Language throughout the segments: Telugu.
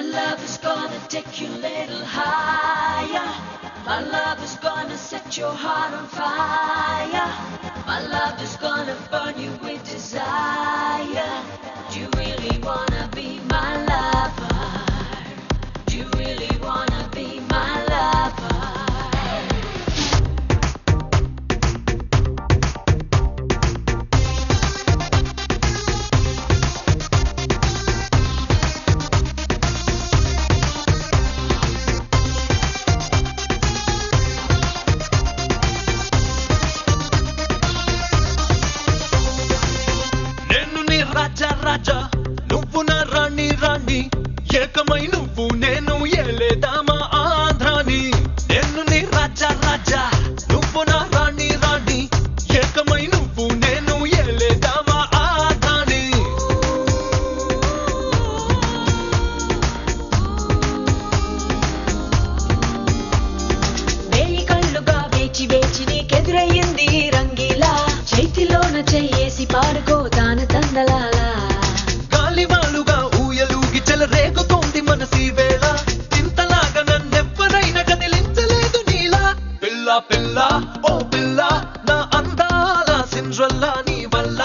love is gonna take you a little higher. My love is gonna set your heart on fire. My love is gonna burn you with desire. Do you really wanna be my lover? Do you really wanna be my lover? రాజా రాజా నువ్వు నా రాణి రాణి ఏకమై నువ్వు నేను ఏలేదామా ఆంధ్రాని నేను నీ రాజా రాజా నువ్వు నా రాణి రాణి ఏకమై నువ్వు నేను ఏలేదామా ఆంధ్రాని వేయి కళ్ళుగా వేచి వేచి నీకెదురయ్యింది రంగీలా చేతిలోన చెయ్యేసి పాడుకో తాన తందలాలా గాలివాలుగా ఊయలూగి చెలరేగుతోంది మనసి వేళ ఇంతలాగా నన్నెవ్వరైనా కదిలించలేదు నీలా పిల్ల పిల్ల ఓ పిల్ల నా అందాల సిండ్రెల్లా నీ వల్ల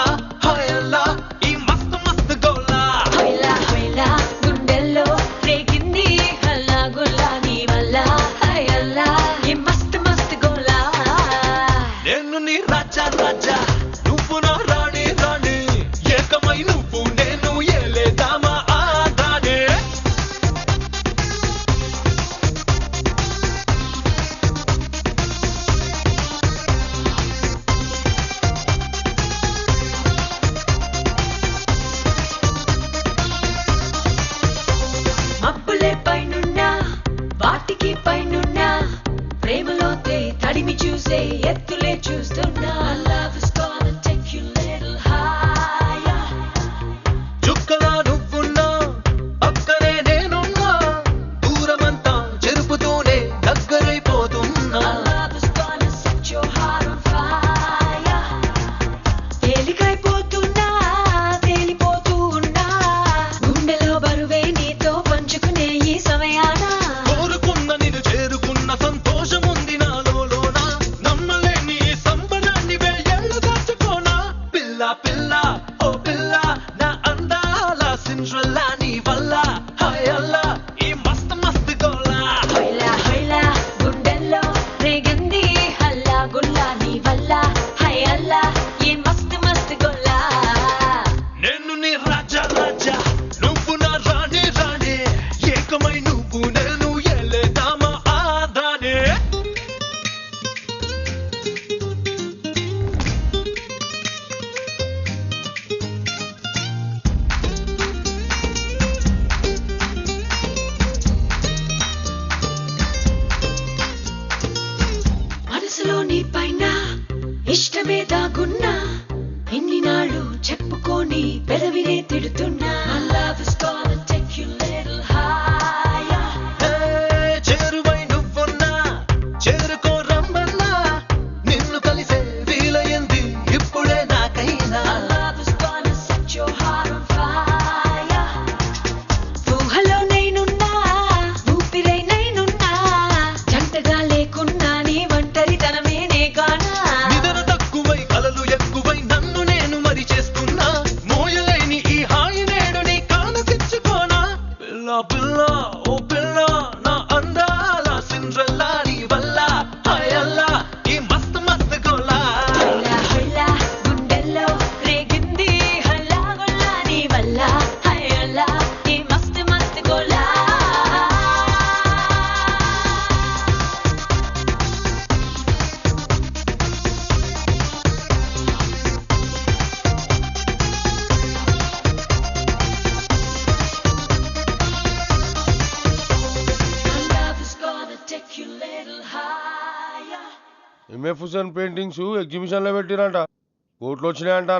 హాయల్లా ఈ మస్తు మస్తు గోలా హైలా హైలా గుండెల్లో రేగింది హల్లా గుల్లా నీ వల్ల హైలా ఈ మస్తు మస్తు గోలా నేను నీ రాజా రాజా నువ్వు నా రాణి రాణి ఏకమై నువ్వు నేను ఏలేదామా ఆంధ్రాని మబ్బులే పైనున్నా వాటికి పైనున్నా ప్రేమలో తడిమి చూసే ఎత్తులే చూస్తున్నా love is gonna take you little higher. చుక్కలా నువ్వున్నా అక్కడే నేనున్నా దూరమంతా చెరుపుతూనే దగ్గరైపోతున్నా Love is gonna set your heart on fire. తేలికైపోతున్నా తేలిపోతూ ఉన్నా గుండెలో బరువే నీతో పంచుకునే ఈ సమయాన కోరుకున్న నిన్ను చేరుకున్న సంతోషముంది నాలోన నమ్మలేని ఈ సంబరాన్ని వేయేళ్ళు దాచుకోనా పిల్ల పిల్ల ఓ పిల్ల నా అందాల సిండ్రెల్లా నీ వల్ల హాయల్లా ఈ మస్తు మస్తు గోలా హైలా హైలా గుండెల్లో రేగింది హల్లా గుల్లా నీ వల్ల హైలా ఈ మస్తు మస్తు గొల్లా నేను నీ రాజా రాజా నువ్వు నా రాణి రాణి ఏకమై నువ్వు నేను ఏలేదామా ఆంధ్రాని మనసులో నీ పైన ఇష్టమే దాగున్నా ఎన్ని నాళ్ళు చెప్పుకొని పెదవినే తిడుతున్నా love is gonna take you little higher. చేరువై నువ్వున్నా చేరుకో రమ్మన్నా నిన్ను కలిసే వీలయ్యింది ఇప్పుడే నాకైనా Love is gonna set your heart on fire. ఊహలో నేనున్నా ఊపిరై నేనున్నా జంటగా లేకున్నా నీ ఒంటరితనమేనే గానా నిదర తక్కువై కలలు ఎక్కువై నన్ను నేను మరి చేసుకున్నా మోయలేని ఈ హాయి నేడు నీ కానకిచ్చుకోనా పిల్ల పిల్ల ఓ పిల్ల నా అందాల సిండ్రెల్లా నీ వల్ల హాయల్లా ఈ మస్తు మస్తు గోలా హైలా హైలా గుండెల్లో రేగింది హల్లా గుల్లా నీ వల్ల హైలా ఈ మస్తు మస్తు గోలా love is gonna take you little higher. MF Husain paintings exhibition లో పెట్టిరంట కోట్లు వచ్చినాయంటానా